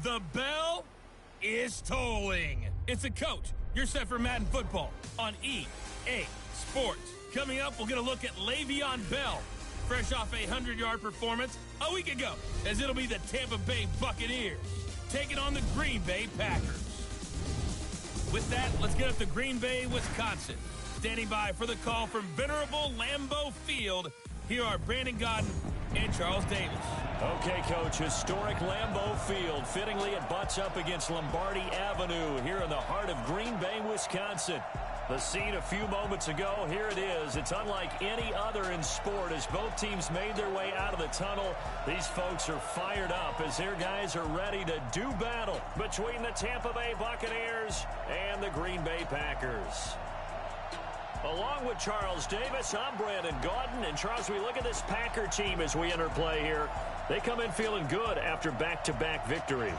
The bell is tolling. It's a coach. You're set for Madden football on EA Sports. Coming up, we'll get a look at Le'Veon Bell, fresh off a 100-yard performance a week ago, as it'll be the Tampa Bay Buccaneers taking on the Green Bay Packers. With that, let's get up to Green Bay, Wisconsin. Standing by for the call from venerable Lambeau Field, here are Brandon Godden and Charles Davis. Okay, Coach, historic Lambeau Field. Fittingly, it butts up against Lombardi Avenue here in the heart of Green Bay, Wisconsin. The scene a few moments ago, here it is. It's unlike any other in sport as both teams made their way out of the tunnel. These folks are fired up as their guys are ready to do battle between the Tampa Bay Buccaneers and the Green Bay Packers. Along with Charles Davis, I'm Brandon Gaudin. And Charles, we look at this Packer team as we enter play here. They come in feeling good after back-to-back victories.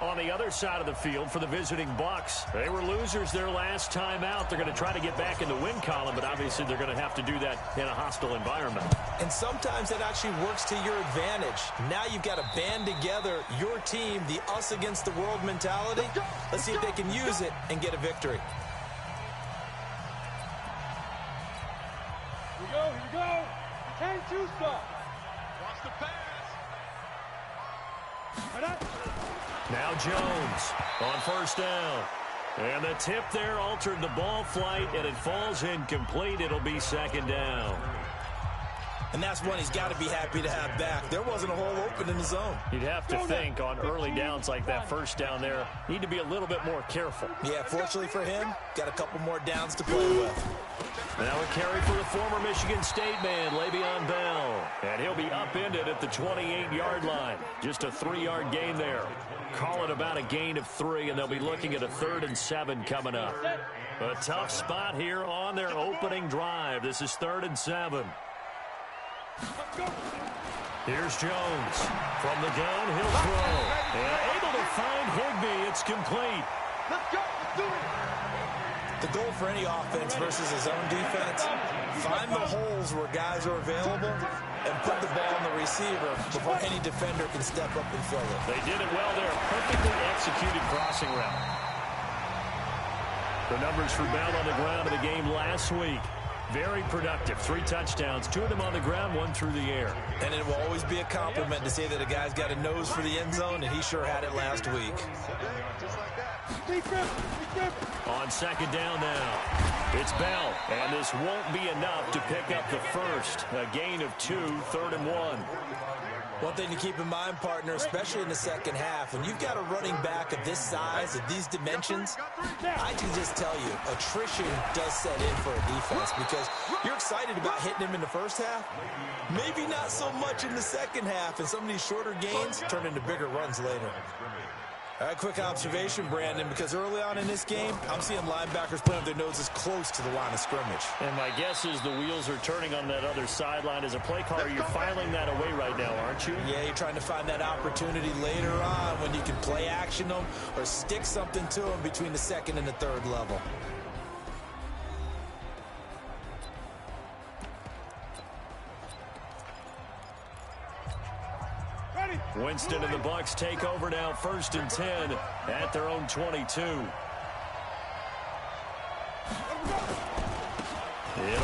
On the other side of the field for the visiting Bucs, they were losers their last time out. They're going to try to get back in the win column, but obviously they're going to have to do that in a hostile environment. And sometimes that actually works to your advantage. Now you've got to band together your team, the us against the world mentality. Let's see if they can use it and get a victory. Here we go. You can't choose stuff. Watch the pass. Now Jones on first down. And the tip there altered the ball flight, and it falls incomplete. It'll be second down. And that's one he's got to be happy to have back. There wasn't a hole open in the zone. You'd have to think on early downs like that first down there, need to be a little bit more careful. Yeah, fortunately for him, got a couple more downs to play with. Now a carry for the former Michigan State man, Le'Veon Bell. And he'll be upended at the 28-yard line. Just a 3-yard gain there. Call it about a gain of 3, and they'll be looking at a 3rd and 7 coming up. A tough spot here on their opening drive. This is 3rd and 7. Here's Jones from the gun. He'll throw. And able to find Higbee. It's complete. Let's go. Let's do it. The goal for any offense versus his own defense, find the holes where guys are available and put the ball on the receiver before any defender can step up and fill it. They did it well there. Perfectly executed crossing route. The numbers for Bell on the ground of the game last week. Very productive. 3 touchdowns, 2 of them on the ground, 1 through the air. And it will always be a compliment to say that a guy's got a nose for the end zone, and he sure had it last week. On second down now, it's Bell, and this won't be enough to pick up the first. A gain of 2, 3rd and 1. One thing to keep in mind, partner, especially in the second half, when you've got a running back of this size, of these dimensions, I can just tell you, attrition does set in for a defense because you're excited about hitting him in the first half, maybe not so much in the second half, and some of these shorter gains turn into bigger runs later. All right, quick observation, Brandon, because early on in this game, I'm seeing linebackers playing with their noses close to the line of scrimmage. And my guess is the wheels are turning on that other sideline. As a play caller, you're filing that away right now, aren't you? Yeah, you're trying to find that opportunity later on when you can play action them or stick something to them between the second and the third level. Winston and the Bucs take over now, 1st and 10 at their own 22. It'll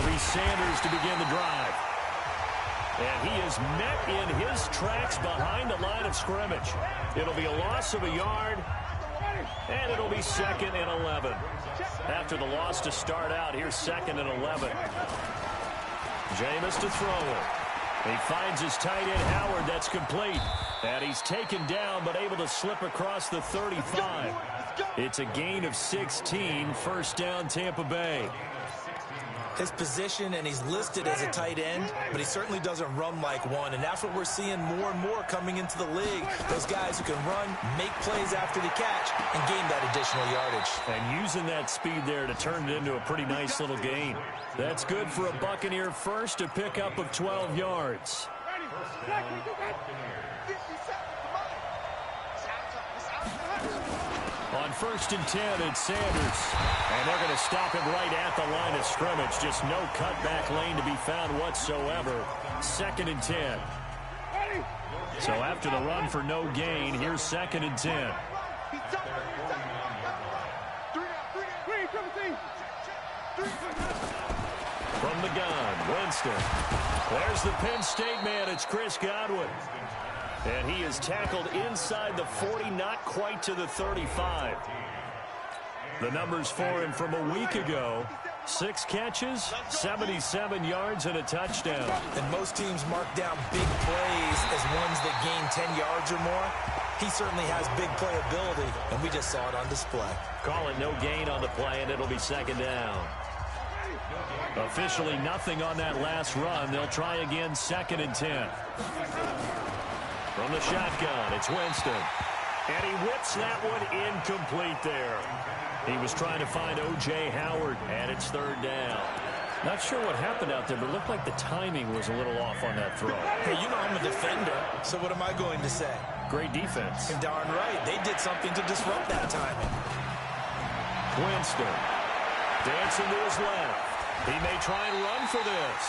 be Sanders to begin the drive. And he is met in his tracks behind the line of scrimmage. It'll be a loss of a yard, and it'll be 2nd and 11. After the loss to start out, here's 2nd and 11. Jameis to throw it. He finds his tight end, Howard. That's complete. And he's taken down, but able to slip across the 35. It's a gain of 16, 1st down, Tampa Bay. His position, and he's listed as a tight end, but he certainly doesn't run like one, and that's what we're seeing more and more coming into the league. Those guys who can run, make plays after the catch, and gain that additional yardage. And using that speed there to turn it into a pretty nice little gain. That's good for a Buccaneer first, a pickup of 12 yards. On 1st and 10, it's Sanders. And they're going to stop him right at the line of scrimmage. Just no cutback lane to be found whatsoever. 2nd and 10. So after the run for no gain, here's 2nd and 10. From the gun, Winston. There's the Penn State man. It's Chris Godwin. And he is tackled inside the 40, not quite to the 35. The numbers for him from a week ago: 6 catches, 77 yards, and a touchdown. And most teams mark down big plays as ones that gain 10 yards or more. He certainly has big playability, and we just saw it on display. Call it no gain on the play, and it'll be 2nd down. Officially nothing on that last run. They'll try again, 2nd and 10. From the shotgun, it's Winston. And he whips that one incomplete there. He was trying to find O.J. Howard, and it's 3rd down. Not sure what happened out there, but it looked like the timing was a little off on that throw. Hey, you know I'm a defender, so what am I going to say? Great defense. And darn right, they did something to disrupt that timing. Winston dancing to his left. He may try and run for this.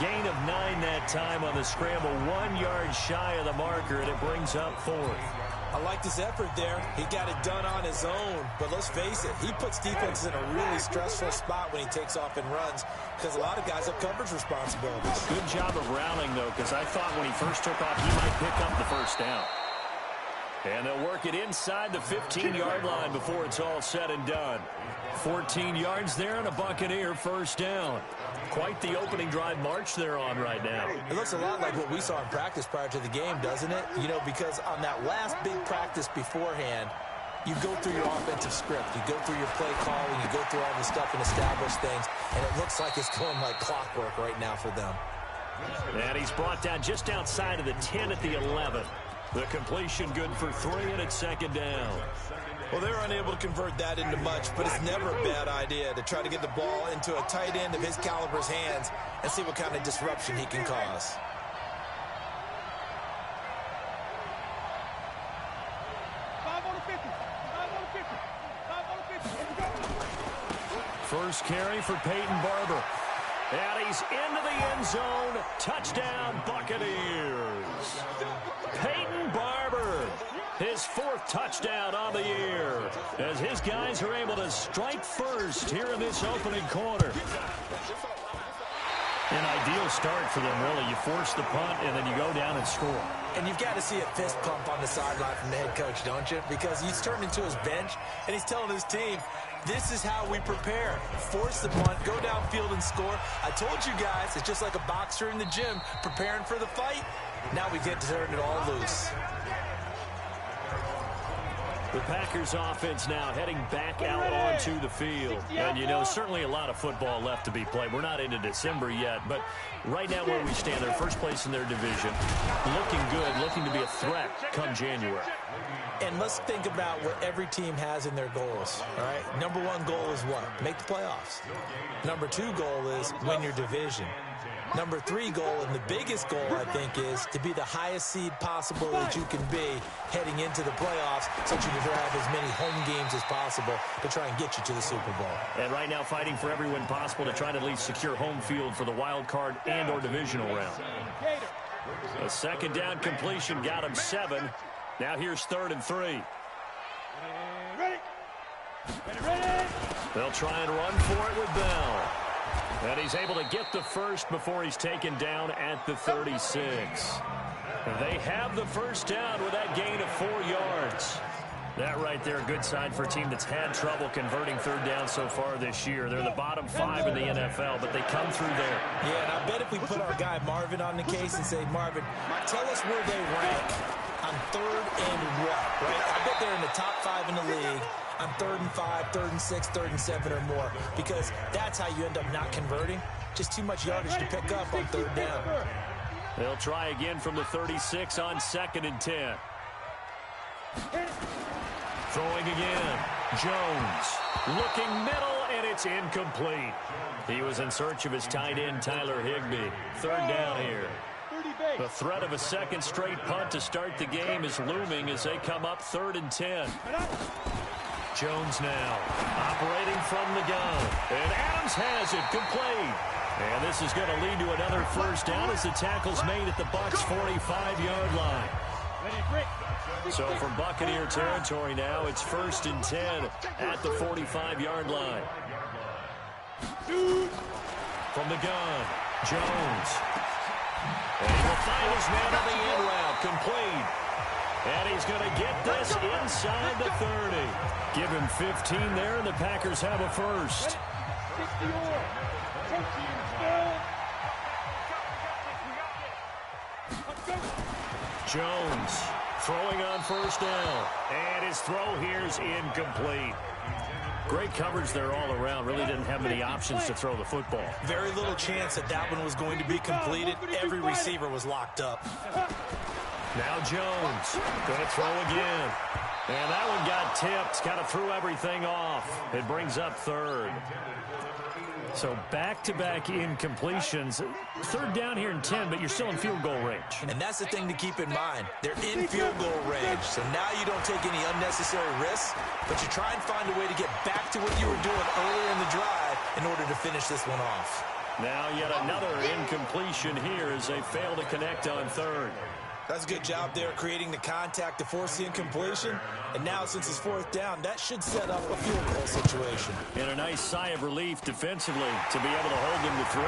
Gain of 9 that time on the scramble, 1 yard shy of the marker, and it brings up 4th. I like his effort there. He got it done on his own. But let's face it, he puts defenses in a really stressful spot when he takes off and runs, because a lot of guys have coverage responsibilities. Good job of rallying, though, because I thought when he first took off, he might pick up the 1st down. And they'll work it inside the 15-yard line before it's all said and done. 14 yards there and a Buccaneer 1st down. Quite the opening drive march they're on right now. It looks a lot like what we saw in practice prior to the game, doesn't it? You know, because on that last big practice beforehand, you go through your offensive script. You go through your play calling. You go through all the stuff and establish things. And it looks like it's going like clockwork right now for them. And he's brought down just outside of the 10 at the 11. The completion good for 3, and it's 2nd down. Well, they were unable to convert that into much, but it's never a bad idea to try to get the ball into a tight end of his caliber's hands and see what kind of disruption he can cause. First carry for Peyton Barber. And he's into the end zone. Touchdown, Buccaneers. Peyton Barber, his 4th touchdown on the year, as his guys are able to strike first here in this opening quarter. An ideal start for them, really. You force the punt, and then you go down and score. And you've got to see a fist pump on the sideline from the head coach, don't you? Because he's turned into his bench, and he's telling his team, this is how we prepare. Force the punt, go downfield and score. I told you guys, it's just like a boxer in the gym preparing for the fight. Now we get to turn it all loose. The Packers offense now heading back out onto the field. And, you know, certainly a lot of football left to be played. We're not into December yet, but right now where we stand, they're first place in their division. Looking good, looking to be a threat come January. And let's think about what every team has in their goals, all right? Number 1 goal is what? Make the playoffs. Number 2 goal is win your division. Number 3 goal, and the biggest goal, I think, is to be the highest seed possible that you can be heading into the playoffs, so that you can grab as many home games as possible to try and get you to the Super Bowl. And right now fighting for every win possible to try to at least secure home field for the wild card and or divisional round. A 2nd down completion got him 7. Now here's 3rd and 3. They'll try and run for it with Bell. And he's able to get the 1st before he's taken down at the 36. They have the 1st down with that gain of 4 yards. That right there, a good sign for a team that's had trouble converting 3rd down so far this year. They're the bottom 5 in the NFL, but they come through there. Yeah, and I bet if we put our guy Marvin on the case and say, Marvin, tell us where they rank on 3rd and what, right? I bet they're in the top 5 in the league on 3rd and 5, 3rd and 6, 3rd and 7 or more, because that's how you end up not converting. Just too much yardage to pick up on 3rd down. They'll try again from the 36 on 2nd and 10. Throwing again. Jones looking middle, and it's incomplete. He was in search of his tight end, Tyler Higbee. 3rd down here. The threat of a 2nd straight punt to start the game is looming as they come up 3rd and 10. Jones now operating from the gun. And Adams has it complete. And this is going to lead to another first down as the tackle's made at the Bucs' 45-yard line. So from Buccaneer territory now, it's 1st and 10 at the 45-yard line. From the gun, Jones. And he will find his man on the end route, complete. And he's going to get this inside the 30. Give him 15 there, and the Packers have a first. Jones throwing on first down. And his throw here's incomplete. Great coverage there all around. Really didn't have many options to throw the football. Very little chance that that one was going to be completed. Every receiver was locked up. Now Jones going to throw again. And that one got tipped. Kind of threw everything off. It brings up 3rd. So back-to-back incompletions. 3rd down here in 10, but you're still in field goal range. And that's the thing to keep in mind. They're in field goal range. So now you don't take any unnecessary risks, but you try and find a way to get back to what you were doing earlier in the drive in order to finish this one off. Now yet another incompletion here as they fail to connect on 3rd. That's a good job there creating the contact to force the incompletion. And now since it's 4th down, that should set up a field goal situation. And a nice sigh of relief defensively to be able to hold them to 3.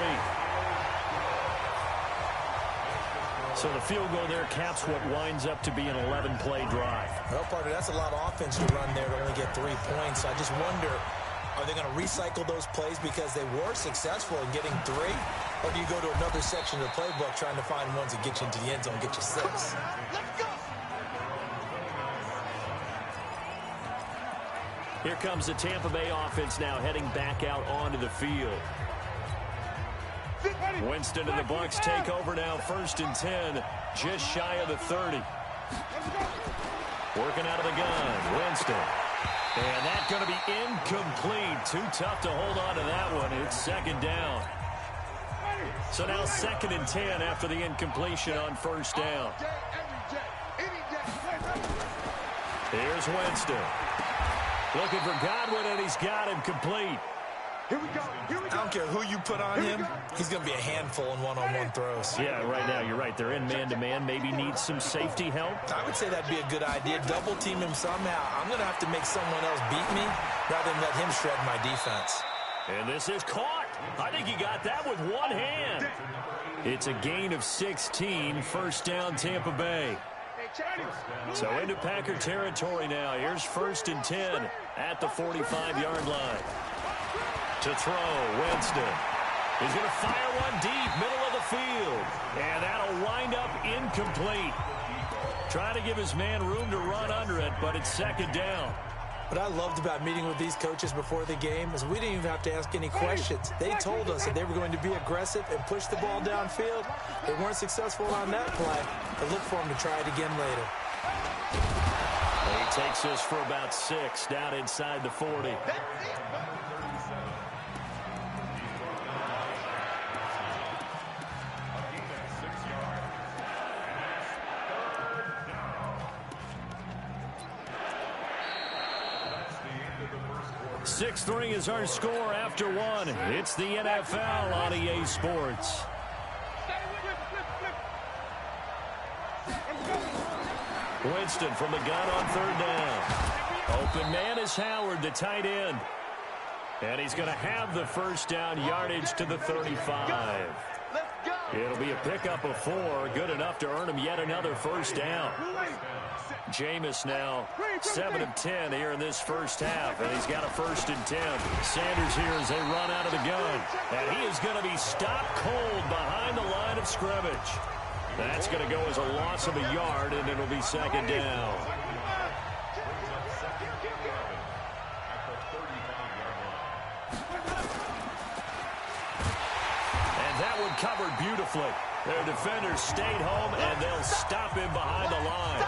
So the field goal there caps what winds up to be an 11-play drive. Well, partner, that's a lot of offense to run there to only get 3 points. So I just wonder, are they going to recycle those plays because they were successful in getting 3? Or do you go to another section of the playbook trying to find ones that get you into the end zone and get you 6? Let's go. Here comes the Tampa Bay offense now heading back out onto the field. Winston and the Bucs take over now, 1st and 10, just shy of the 30. Working out of the gun, Winston. And that's going to be incomplete. Too tough to hold on to that one. It's 2nd down. So now 2nd and 10 after the incompletion on 1st down. Here's Winston. Looking for Godwin, and he's got him complete. Here we go. I don't care who you put on him. He's going to be a handful in one-on-one throws. Yeah, right now you're right. They're in man-to-man. Maybe needs some safety help. I would say that'd be a good idea. Double team him somehow. I'm going to have to make someone else beat me rather than let him shred my defense. And this is caught. I think he got that with one hand. It's a gain of 16. 1st down, Tampa Bay. So into Packer territory now. Here's 1st and 10 at the 45-yard line. To throw, Winston. He's going to fire one deep, middle of the field. And that'll wind up incomplete. Trying to give his man room to run under it, but it's 2nd down. What I loved about meeting with these coaches before the game is we didn't even have to ask any questions. They told us that they were going to be aggressive and push the ball downfield. They weren't successful on that play, but look for them to try it again later. He takes this for about 6 down inside the 40. .6-3 is our score after 1. It's the NFL on EA Sports. Winston from the gun on 3rd down. Open man is Howard, the tight end. And he's going to have the 1st down, yardage to the 35. It'll be a pickup of 4, good enough to earn him yet another 1st down. Jameis now 7 of 10 here in this 1st half, and he's got a 1st and 10. Sanders here as they run out of the gun, and he is going to be stopped cold behind the line of scrimmage. That's going to go as a loss of a yard, and it'll be 2nd down. And that one covered beautifully. Their defenders stayed home, and they'll stop him behind the line.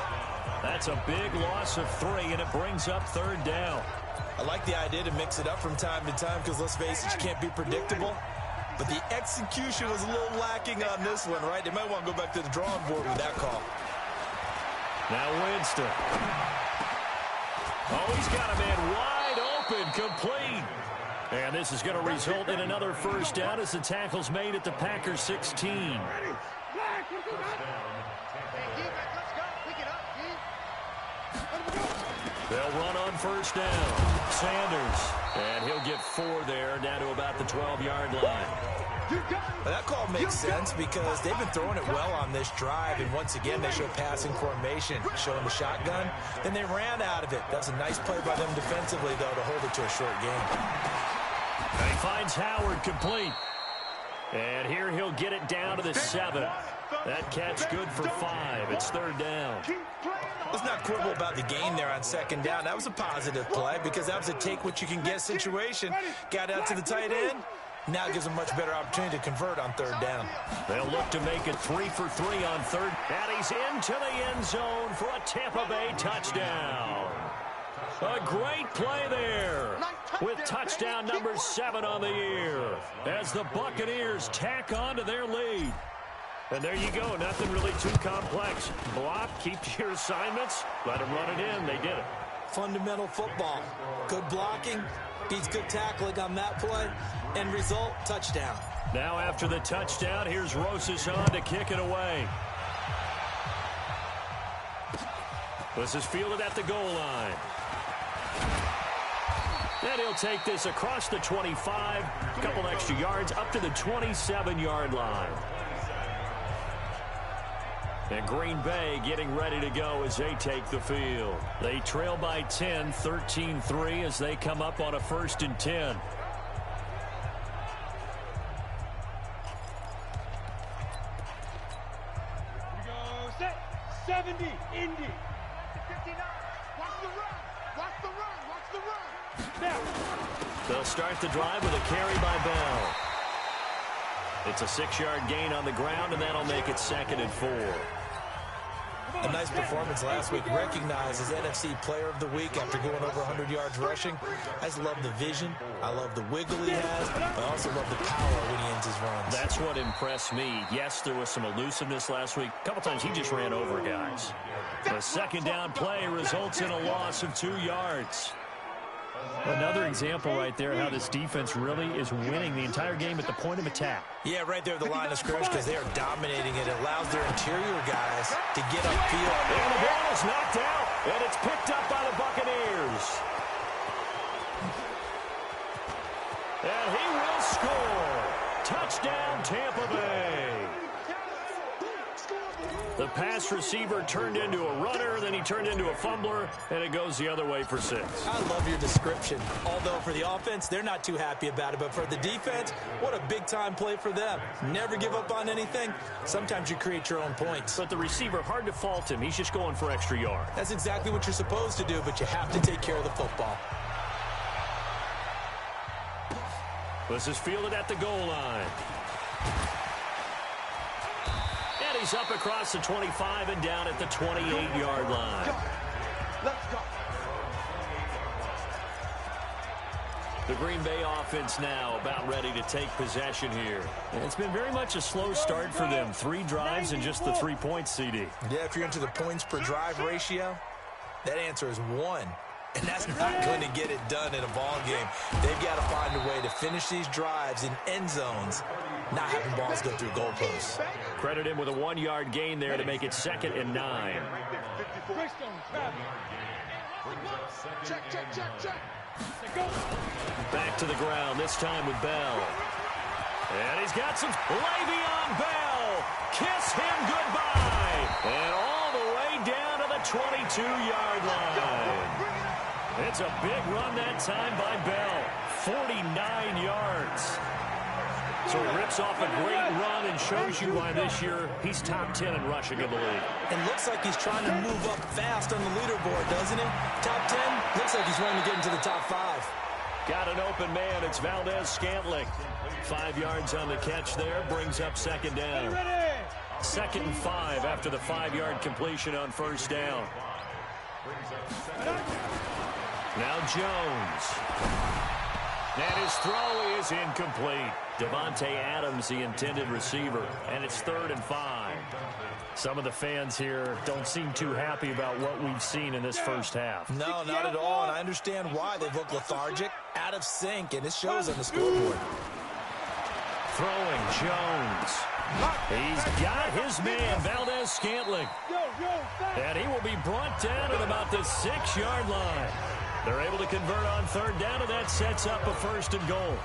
That's a big loss of 3, and it brings up 3rd down. I like the idea to mix it up from time to time because, let's face it, you can't be predictable. But the execution was a little lacking on this one, right? They might want to go back to the drawing board with that call. Now Winston. Oh, he's got a man wide open, complete. And this is going to result in another first down as the tackle's made at the Packers 16. They'll run on first down. Sanders. And he'll get 4 there, down to about the 12-yard line. Well, that call makes sense because they've been throwing it well on this drive, and once again they show passing formation, showing the shotgun. Then they ran out of it. That's a nice play by them defensively, though, to hold it to a short game. And he finds Howard complete. And here he'll get it down to the 7. That catch good for 5. It's 3rd down. Let's not quibble about the gain there on 2nd down. That was a positive play because that was a take-what-you-can-get situation. Got out to the tight end. Now gives them much better opportunity to convert on 3rd down. They'll look to make it 3 for 3 on 3rd. And he's into the end zone for a Tampa Bay touchdown. A great play there with touchdown number 7 on the year as the Buccaneers tack on to their lead. And there you go. Nothing really too complex. Block, keep to your assignments, let them run it in. They did it. Fundamental football. Good blocking, beats good tackling on that play. End result, touchdown. Now after the touchdown, here's Rosas on to kick it away. This is fielded at the goal line. And he'll take this across the 25, a couple extra yards, up to the 27-yard line. And Green Bay getting ready to go as they take the field. They trail by 10, 13-3 as they come up on a 1st and 10. Go set. 70, Indy. 59. Watch the run. Watch the run. Watch the run. Now. They'll start the drive with a carry by Bell. It's a 6-yard gain on the ground, and that'll make it 2nd and 4. A nice performance last week, recognized as NFC Player of the Week after going over 100 yards rushing. I just love the vision. I love the wiggle he has. I also love the power when he ends his runs. That's what impressed me. Yes, there was some elusiveness last week. A couple times he just ran over guys. The 2nd down play results in a loss of 2 yards. Another example right there how this defense really is winning the entire game at the point of attack. Yeah, right there at the line of scrimmage because they are dominating it. It allows their interior guys to get upfield. And the ball is knocked out, and it's picked up by the Buccaneers. And he will score. Touchdown, Tampa Bay. The pass receiver turned into a runner, then he turned into a fumbler, and it goes the other way for 6. I love your description. Although for the offense, they're not too happy about it. But for the defense, what a big-time play for them. Never give up on anything. Sometimes you create your own points. But the receiver, hard to fault him. He's just going for extra yards. That's exactly what you're supposed to do, but you have to take care of the football. This is fielded at the goal line. And he's up across the 25 and down at the 28-yard line. Let's go. The Green Bay offense now about ready to take possession here. And it's been very much a slow start for them. 3 drives and just the 3 points, CD. Yeah, if you're into the points per drive ratio, that answer is 1. And that's not going to get it done in a ball game. They've got to find a way to finish these drives in end zones, not having balls go through goalposts. Credit him with a 1-yard gain there to make it 2nd and 9. Back to the ground, this time with Bell. And he's got some Le'Veon Bell. Kiss him goodbye. And all the way down to the 22-yard line. It's a big run that time by Bell. 49 yards. So he rips off a great run and shows you why this year he's top 10 in rushing in the league. And looks like he's trying to move up fast on the leaderboard, doesn't he? Top 10, looks like he's running to get into the top 5. Got an open man. It's Valdez-Scantling. 5 yards on the catch there. Brings up 2nd down. 2nd and 5 after the 5-yard completion on 1st down. Now Jones. And his throw is incomplete. Devontae Adams, the intended receiver. And it's 3rd and 5. Some of the fans here don't seem too happy about what we've seen in this first half. No, not at all, and I understand why. They've looked lethargic, out of sync, and it shows on the scoreboard. Throwing Jones. He's got his man, Valdez-Scantling. And he will be brought down at about the 6-yard line. They're able to convert on third down, and that sets up a 1st and goal.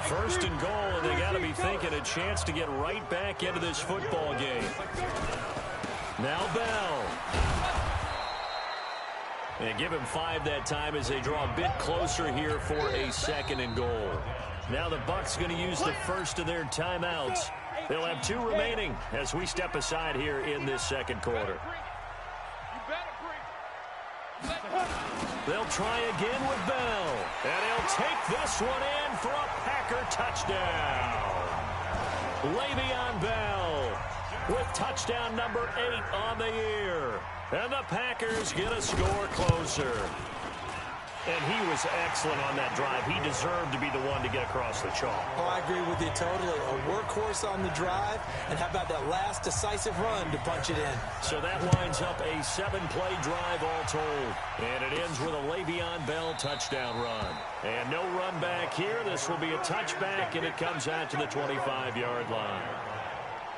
1st and goal, and they got to be thinking a chance to get right back into this football game. Now Bell. And give him 5 that time as they draw a bit closer here for a 2nd and goal. Now the Bucs going to use the first of their timeouts. They'll have 2 remaining as we step aside here in this 2nd quarter. They'll try again with Bell. And he'll take this one in for a Packer touchdown. Le'Veon Bell with touchdown number 8 on the year. And the Packers get a score closer. And he was excellent on that drive. He deserved to be the one to get across the chalk. Oh, I agree with you totally. A workhorse on the drive. And how about that last decisive run to punch it in? So that winds up a 7-play drive all told. And it ends with a Le'Veon Bell touchdown run. And no run back here. This will be a touchback, and it comes out to the 25-yard line.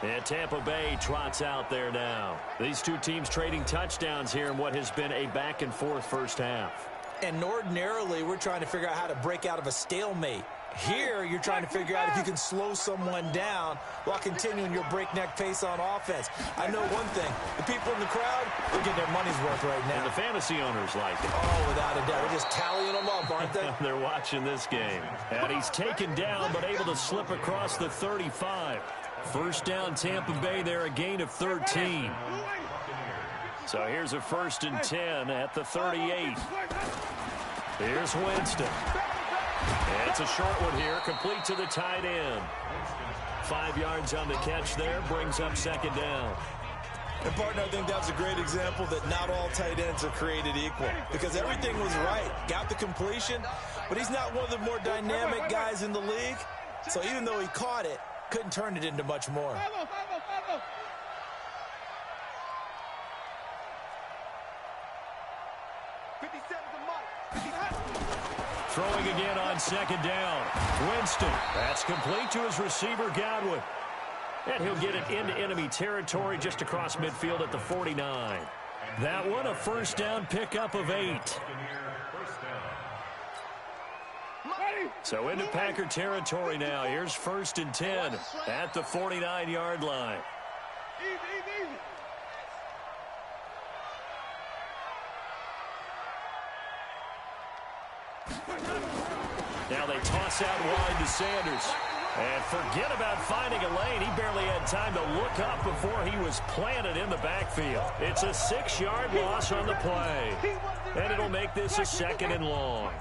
And Tampa Bay trots out there now. These 2 teams trading touchdowns here in what has been a back-and-forth first half. And ordinarily, we're trying to figure out how to break out of a stalemate. Here, you're trying to figure out if you can slow someone down while continuing your breakneck pace on offense. I know one thing. The people in the crowd, they're getting their money's worth right now. And the fantasy owners like it. Oh, without a doubt. They're just tallying them up, aren't they? They're watching this game. And he's taken down, but able to slip across the 35. First down, Tampa Bay there, a gain of 13. So here's a 1st and 10 at the 38. Here's Winston. And it's a short one here, complete to the tight end. 5 yards on the catch there, brings up 2nd down. And, partner, I think that was a great example that not all tight ends are created equal. Because everything was right. Got the completion, but he's not one of the more dynamic guys in the league. So even though he caught it, couldn't turn it into much more. Throwing again on 2nd down. Winston. That's complete to his receiver, Godwin. And he'll get it into enemy territory just across midfield at the 49. That one, a 1st down pickup of 8. So into Packer territory now. Here's 1st and 10 at the 49-yard line. Now they toss out wide to Sanders. And forget about finding a lane. He barely had time to look up before he was planted in the backfield. It's a 6-yard loss on the play. And it'll make this a 2nd and long.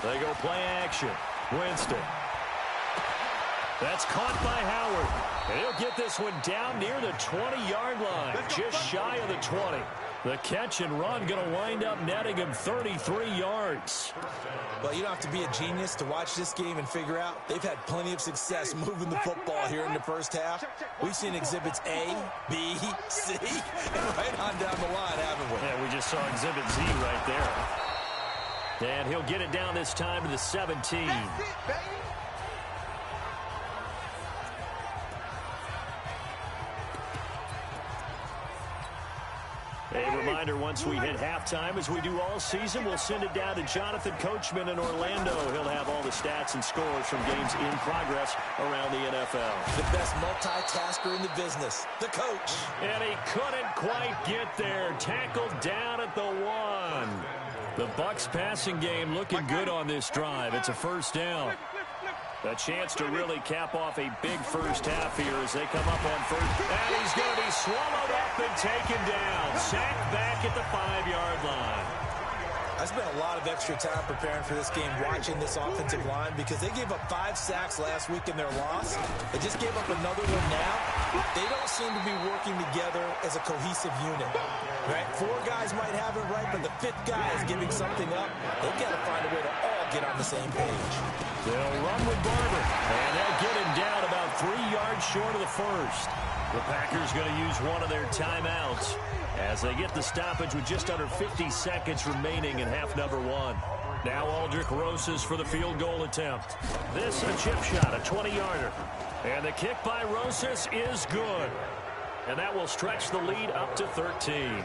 They go play action. Winston. That's caught by Howard. And he'll get this one down near the 20-yard line. Just shy of the 20. The catch and run going to wind up netting him 33 yards. Well, you don't have to be a genius to watch this game and figure out they've had plenty of success moving the football here in the first half. We've seen exhibits A, B, C, and right on down the line, haven't we? Yeah, we just saw exhibit Z right there. And he'll get it down this time to the 17. That's it, baby. A reminder, once we hit halftime, as we do all season, we'll send it down to Jonathan Coachman in Orlando. He'll have all the stats and scores from games in progress around the NFL. The best multitasker in the business, the coach. And he couldn't quite get there. Tackled down at the 1. The Bucs passing game looking good on this drive. It's a 1st down. A chance to really cap off a big first half here as they come up on 1st. And he's going to be swallowed up and taken down. Sacked back at the 5-yard line. I spent a lot of extra time preparing for this game watching this offensive line because they gave up 5 sacks last week in their loss. They just gave up another one now. They don't seem to be working together as a cohesive unit. Right? 4 guys might have it right, but the 5th guy is giving something up. They've got to find a way to all get on the same page. They'll run with Barber, and they'll get him down about 3 yards short of the 1st. The Packers going to use one of their timeouts. as they get the stoppage with just under 50 seconds remaining in half number one. Now Aldrich Rosas for the field goal attempt. This a chip shot, a 20-yarder. And the kick by Rosas is good. And that will stretch the lead up to 13.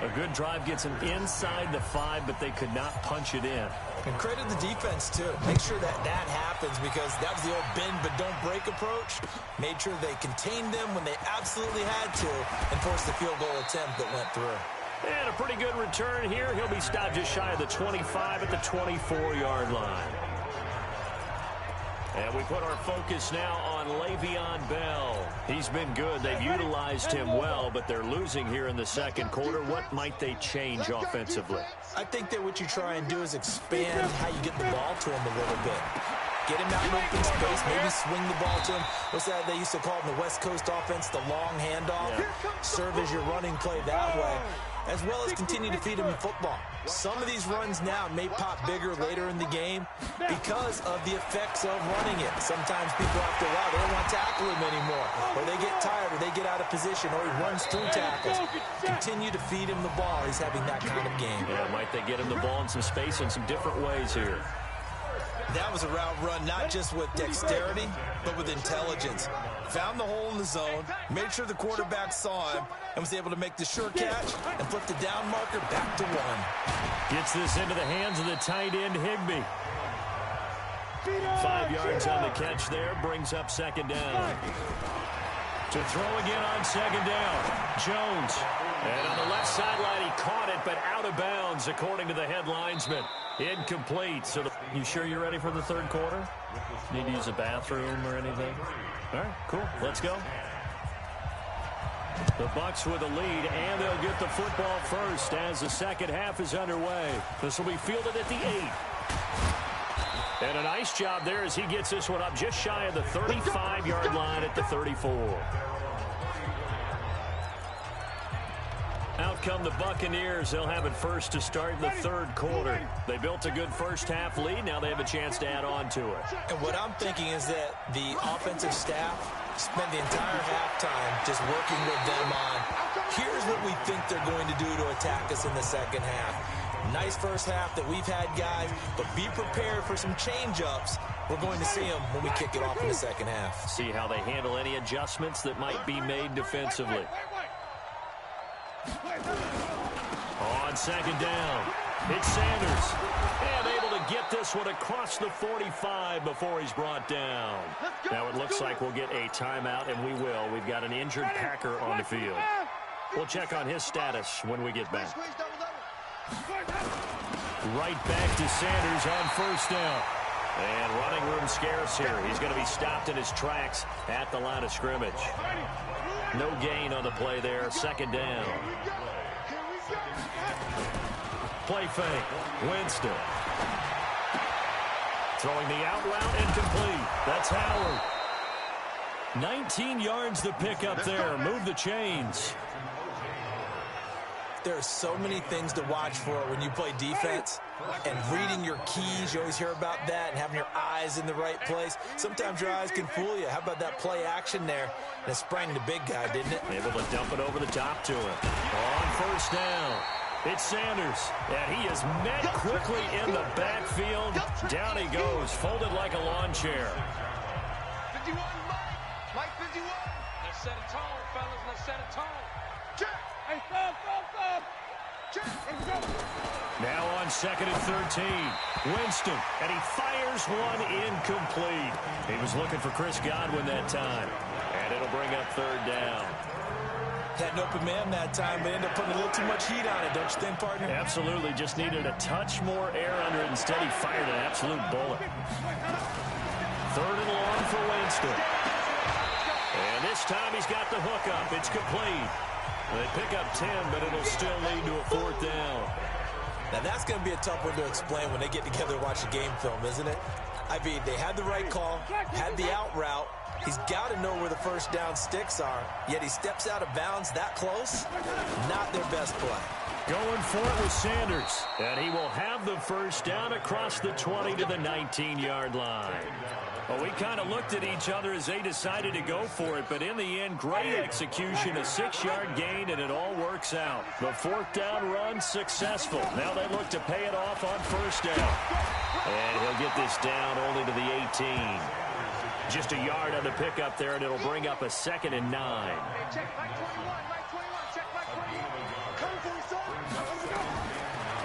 A good drive gets them inside the 5, but they could not punch it in. And credit the defense, too. Make sure that happens, because that was the old bend but don't break approach. Made sure they contained them when they absolutely had to and forced the field goal attempt that went through. And a pretty good return here. He'll be stopped just shy of the 25 at the 24-yard line. And we put our focus now on Le'Veon Bell. He's been good. They've utilized him well, but they're losing here in the second quarter. What might they change offensively? I think that what you try and do is expand how you get the ball to him a little bit. Get him out in open space, maybe swing the ball to him. What's that they used to call in the West Coast offense, the long handoff? Yeah. Serve as your running play that way, as well as continue to feed him in football. Some of these runs now may pop bigger later in the game because of the effects of running it. Sometimes people after a while, they don't want to tackle him anymore, or they get tired, or they get out of position, or he runs through tackles. Continue to feed him the ball. He's having that kind of game. Yeah, might they get him the ball in some space in some different ways here. That was a route run, not just with dexterity, but with intelligence. Found the hole in the zone, made sure the quarterback saw him, and was able to make the sure catch and flip the down marker back to 1. Gets this into the hands of the tight end, Higbee. 5 yards on the catch there, brings up second down. To throw again on second down, Jones. And on the left sideline, he caught it, but out of bounds, according to the head linesman. Incomplete. So you sure you're ready for the third quarter? Need to use a bathroom or anything? All right, cool. Let's go. The Bucs with a lead, and they'll get the football first as the second half is underway. This will be fielded at the 8. And a nice job there as he gets this one up just shy of the 35-yard line at the 34. Out come the Buccaneers. They'll have it first to start in the third quarter. They built a good first-half lead. Now they have a chance to add on to it. And what I'm thinking is that the offensive staff spent the entire halftime just working with them on, here's what we think they're going to do to attack us in the second half. Nice first half that we've had, guys, but be prepared for some change-ups. We're going to see them when we kick it off in the second half. See how they handle any adjustments that might be made defensively. On second down, it's Sanders. And able to get this one across the 45 before he's brought down. Now it looks like we'll get a timeout, and we will. We've got an injured Packer on the field. We'll check on his status when we get back. Right back to Sanders on first down. And running room scarce here. He's going to be stopped in his tracks at the line of scrimmage. No gain on the play there. Second down. Play fake. Winston. Throwing the out route and complete. That's Howard. 19 yards to pick up there. Move the chains. There are so many things to watch for when you play defense, and reading your keys, you always hear about that, and having your eyes in the right place. Sometimes your eyes can fool you. How about that play action there? And it sprang the big guy, didn't it? Able to dump it over the top to him. On first down, it's Sanders, and he is met quickly in the backfield. Down he goes, folded like a lawn chair. 51, Mike 51. Let's set it tall, fellas. Let's set it tall. Check. Hey, stop. Check. Let's go. Now on second and 13, Winston, and he fires one incomplete. He was looking for Chris Godwin that time, and it'll bring up third down. Had an open man that time, but ended up putting a little too much heat on it, don't you think, partner? Absolutely. Just needed a touch more air under it. Instead, he fired an absolute bullet. Third and long for Winston. And this time he's got the hook up. It's complete. They pick up 10, but it'll still lead to a fourth down. Now, that's going to be a tough one to explain when they get together and watch a game film, isn't it? I mean, they had the right call, had the out route. He's got to know where the first down sticks are, yet he steps out of bounds that close. Not their best play. Going for it with Sanders. And he will have the first down across the 20 to the 19-yard line. Well, we kind of looked at each other as they decided to go for it, but in the end, great execution, a 6-yard gain, and it all works out. The fourth down run successful. Now they look to pay it off on first down. And he'll get this down only to the 18. Just a yard on the pickup there, and it'll bring up a 2nd and 9.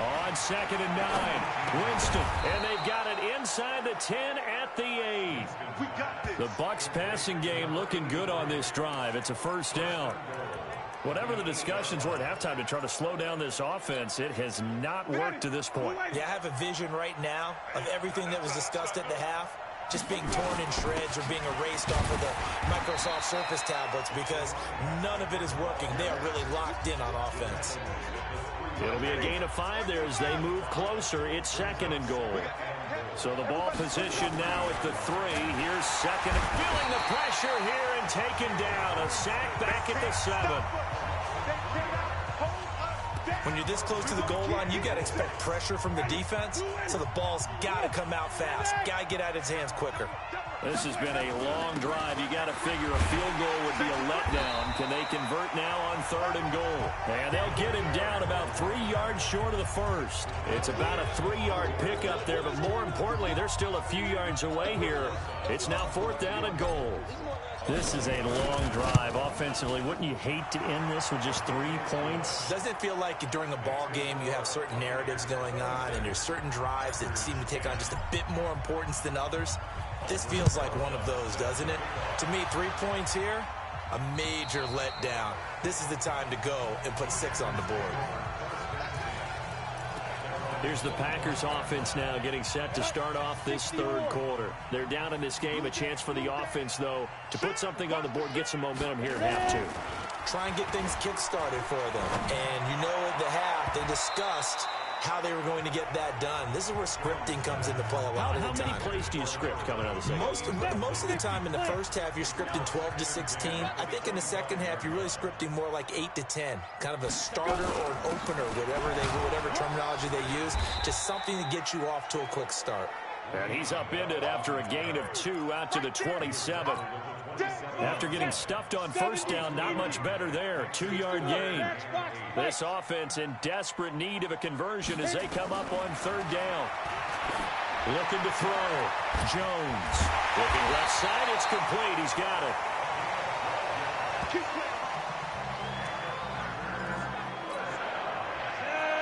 On 2nd and 9, Winston, and they've got it inside the 10 at the 8. The Bucs passing game looking good on this drive. It's a first down. Whatever the discussions were at halftime to try to slow down this offense, it has not worked to this point. Yeah, I have a vision right now of everything that was discussed at the half just being torn in shreds or being erased off of the Microsoft Surface tablets because none of it is working. They are really locked in on offense. It'll be a gain of 5 there as they move closer. It's 2nd and goal. So the ball position now at the 3. Here's 2nd. Feeling the pressure here and taken down. A sack back at the 7. When you're this close to the goal line, you got to expect pressure from the defense. So the ball's got to come out fast. Got to get out of his hands quicker. This has been a long drive. You got to figure a field goal would be a letdown. Can they convert now on 3rd and goal? And they'll get him down about 3 yards short of the first. It's about a 3-yard pickup there, but more importantly, they're still a few yards away here. It's now 4th down and goal. This is a long drive offensively. Wouldn't you hate to end this with just 3 points? Doesn't it feel like during a ball game you have certain narratives going on and there's certain drives that seem to take on just a bit more importance than others? This feels like one of those, doesn't it? To me, 3 points here, a major letdown. This is the time to go and put 6 on the board. Here's the Packers offense now getting set to start off this 3rd quarter. They're down in this game. A chance for the offense, though, to put something on the board, get some momentum here at half 2. Try and get things kick-started for them. And you know at the half, they discussed how they were going to get that done. This is where scripting comes into play a lot of the time. How many plays do you script coming out of the second? Most of the time in the first half, you're scripting 12 to 16. I think in the second half, you're really scripting more like 8 to 10. Kind of a starter or an opener, whatever terminology they use. Just something to get you off to a quick start. And he's upended after a gain of 2 out to the 27. After getting stuffed on first down, not much better there. 2-yard gain. This offense in desperate need of a conversion as they come up on 3rd down. Looking to throw. Jones. Looking left side. It's complete. He's got it.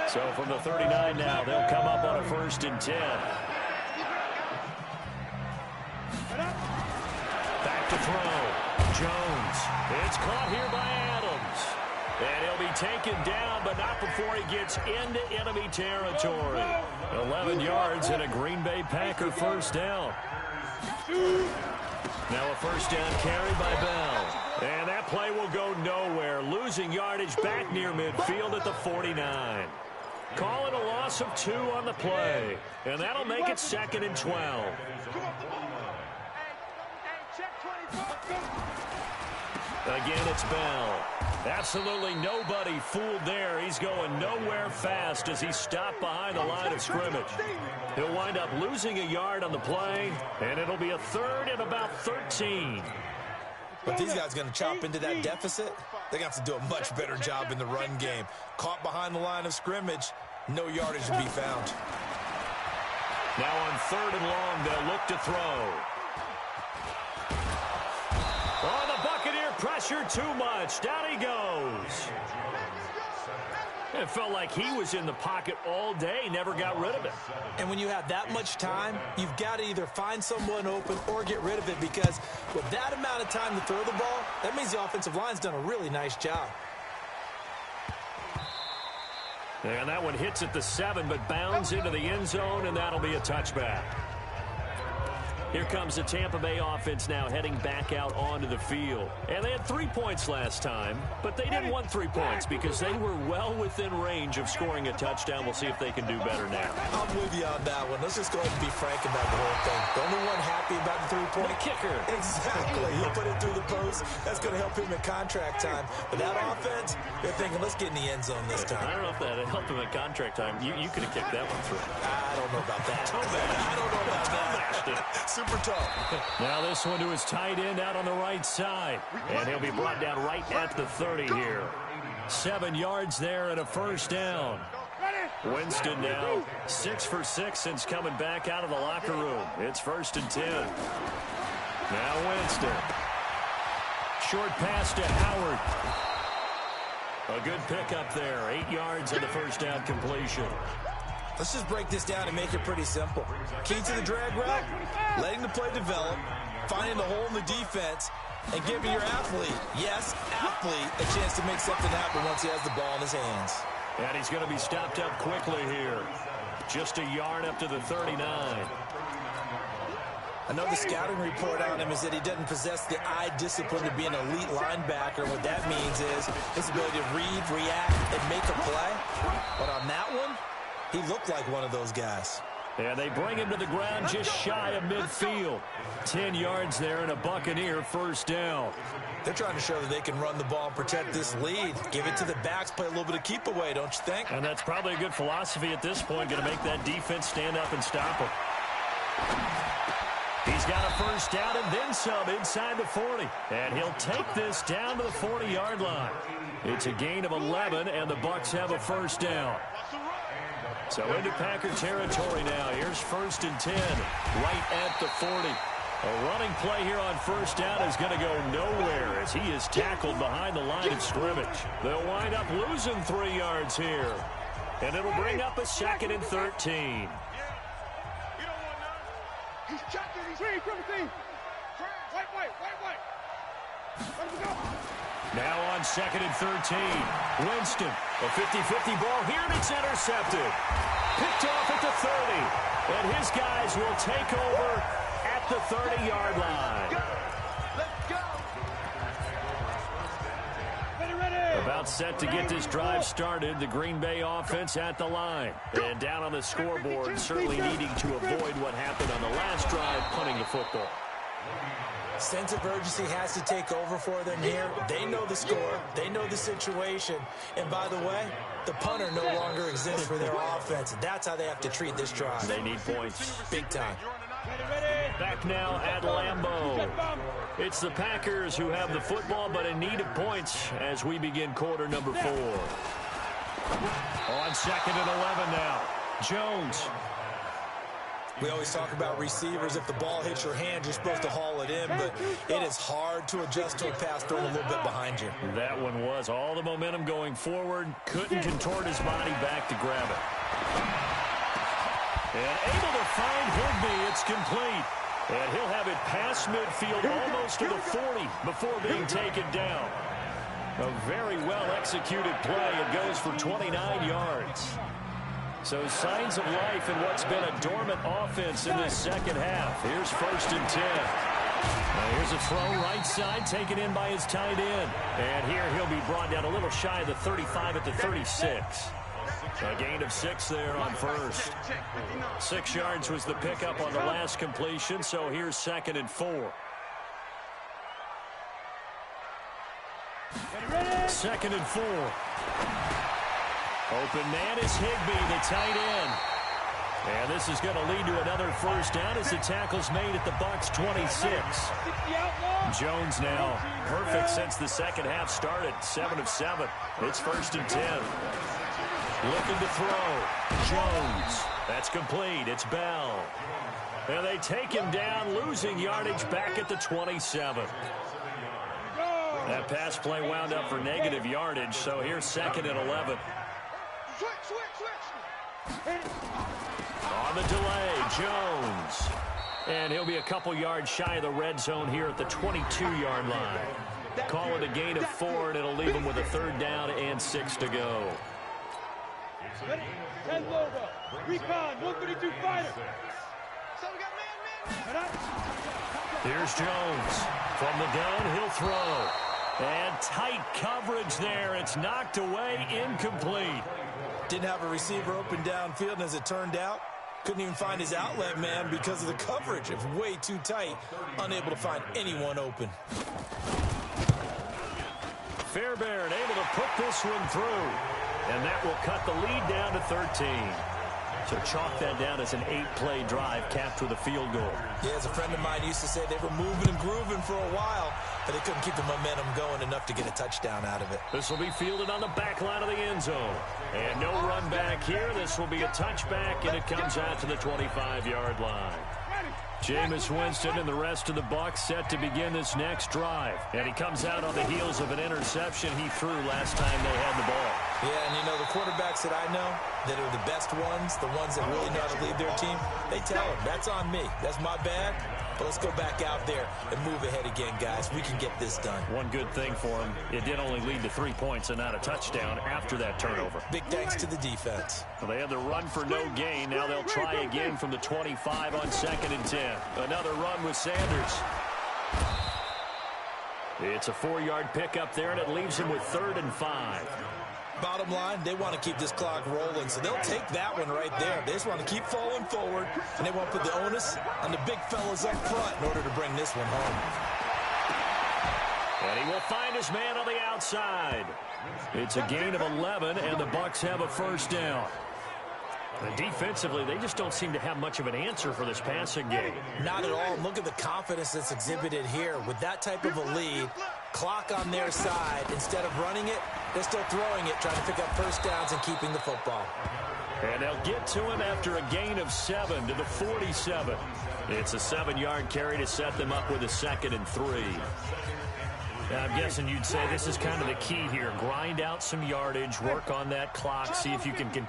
So from the 39 now, they'll come up on a 1st and 10. Back to throw. Jones. It's caught here by Adams. And he'll be taken down, but not before he gets into enemy territory. 11 yards and a Green Bay Packer first down. Now a first down carry by Bell. And that play will go nowhere. Losing yardage back near midfield at the 49. Calling a loss of 2 on the play. And that'll make it 2nd and 12. Again, it's Bell. Absolutely nobody fooled there. He's going nowhere fast as he's stopped behind the line of scrimmage. He'll wind up losing a yard on the play, and it'll be a 3rd and about 13. But these guys going to chop into that deficit? They're going to have to do a much better job in the run game. Caught behind the line of scrimmage, no yardage to be found. Now on 3rd and long, they'll look to throw. Oh, the Buccaneer pressure too much. Down he goes. It felt like he was in the pocket all day, never got rid of it. And when you have that much time, you've got to either find someone open or get rid of it, because with that amount of time to throw the ball, that means the offensive line's done a really nice job. And that one hits at the 7, but bounds into the end zone, and that'll be a touchback. Here comes the Tampa Bay offense now heading back out onto the field. And they had 3 points last time, but they didn't want 3 points because they were well within range of scoring a touchdown. We'll see if they can do better now. with you on that one. Let's just go ahead and be frank about the whole thing. The only one happy about the three-point kicker. Exactly. He'll put it through the post. That's going to help him in contract time. But that offense, they're thinking, let's get in the end zone this time. I don't know if that helped him in contract time. You could have kicked that one through. I don't know about that. I don't know about that. Super tough. Now this one to his tight end out on the right side. And he'll be brought down right at the 30 here. 7 yards there and a first down. Winston now 6 for 6 since coming back out of the locker room. It's 1st and 10. Now Winston. Short pass to Howard. A good pickup there. 8 yards on the first down completion. Let's just break this down and make it pretty simple. Key to the drag route, letting the play develop, finding the hole in the defense, and giving your athlete, yes, athlete, a chance to make something happen once he has the ball in his hands. And he's going to be stopped up quickly here. Just a yard up to the 39. I know the scouting report on him is that he doesn't possess the eye discipline to be an elite linebacker. What that means is his ability to read, react, and make a play. But on that one, he looked like one of those guys. And they bring him to the ground just shy of midfield. 10 yards there and a Buccaneer first down. They're trying to show that they can run the ball and protect this lead. Give it to the backs, play a little bit of keep away, don't you think? And that's probably a good philosophy at this point, going to make that defense stand up and stop him. He's got a first down and then some inside the 40. And he'll take this down to the 40-yard line. It's a gain of 11, and the Bucs have a first down. So into Packer territory now. Here's 1st and 10, right at the 40. A running play here on first down is going to go nowhere as he is tackled behind the line of scrimmage. They'll wind up losing 3 yards here. And it'll bring up a 2nd and 13. He's checking. He's ready. White. Let him go. Now on 2nd and 13. Winston, a 50-50 ball here, and it's intercepted. Picked off at the 30. And his guys will take over at the 30-yard line. Let's go. About set to get this drive started. The Green Bay offense at the line. And down on the scoreboard, certainly needing to avoid what happened on the last drive, punting the football. Sense of urgency has to take over for them here. They know the score. They know the situation. And by the way, the punter no longer exists for their offense. That's how they have to treat this drive. They need points. Big time. Back now at Lambeau. It's the Packers who have the football, but in need of points as we begin quarter number 4. On 2nd and 11 now. Jones. We always talk about receivers. If the ball hits your hand, you're supposed to haul it in, but it is hard to adjust to a pass thrown a little bit behind you. That one was all the momentum going forward. Couldn't contort his body back to grab it. And able to find Higbee. It's complete. And he'll have it past midfield almost to the 40 before being taken down. A very well-executed play. It goes for 29 yards. So signs of life in what's been a dormant offense in this second half. Here's 1st and 10. Now here's a throw right side taken in by his tight end. And here he'll be brought down a little shy of the 35 at the 36. A gain of 6 there on first. 6 yards was the pickup on the last completion, so here's 2nd and 4. 2nd and 4. Open man is Higbee, the tight end. And this is going to lead to another first down as the tackle's made at the Bucs 26. Jones now perfect since the second half started. 7 of 7. It's 1st and 10. Looking to throw. Jones. That's complete. It's Bell. And they take him down, losing yardage back at the 27. That pass play wound up for negative yardage, so here's 2nd and 11. On the delay, Jones. And he'll be a couple yards shy of the red zone here at the 22-yard line. Call it a gain of 4, and it'll leave him with a 3rd down and 6 to go. 10 logo. Recon, 132 fighter. Here's Jones. From the gun, he'll throw. And tight coverage there. It's knocked away, incomplete. Didn't have a receiver open downfield, and as it turned out, Couldn't even find his outlet man because of the coverage. It's way too tight. Unable to find anyone open. Fairbairn able to put this one through. And that will cut the lead down to 13. So chalk that down as an 8-play drive capped with a field goal. Yeah, as a friend of mine used to say, they were moving and grooving for a while, but they couldn't keep the momentum going enough to get a touchdown out of it. This will be fielded on the back line of the end zone. And no run back here. This will be a touchback, and it comes out to the 25-yard line. Jameis Winston and the rest of the Bucs set to begin this next drive. And he comes out on the heels of an interception he threw last time they had the ball. Yeah, and you know, the quarterbacks that I know that are the best ones, the ones that really know how to lead their team, they tell them, that's on me. That's my bad. But let's go back out there and move ahead again, guys. We can get this done. One good thing for him, it did only lead to 3 points and not a touchdown after that turnover. Big thanks to the defense. Well, they had the run for no gain. Now they'll try again from the 25 on 2nd and 10. Another run with Sanders. It's a 4-yard pickup there, and it leaves him with 3rd and 5. Bottom line, they want to keep this clock rolling, so they'll take that one right there. They just want to keep falling forward, and they want to put the onus on the big fellas up front in order to bring this one home. And he will find his man on the outside. It's a gain of 11, and the Bucs have a first down. And defensively, they just don't seem to have much of an answer for this passing game. Not at all. Look at the confidence that's exhibited here. With that type of a lead, clock on their side, instead of running it, they're still throwing it, trying to pick up first downs and keeping the football. And they'll get to him after a gain of 7 to the 47. It's a 7-yard carry to set them up with a 2nd and 3. Now, I'm guessing you'd say this is kind of the key here. Grind out some yardage, work on that clock, see if you can continue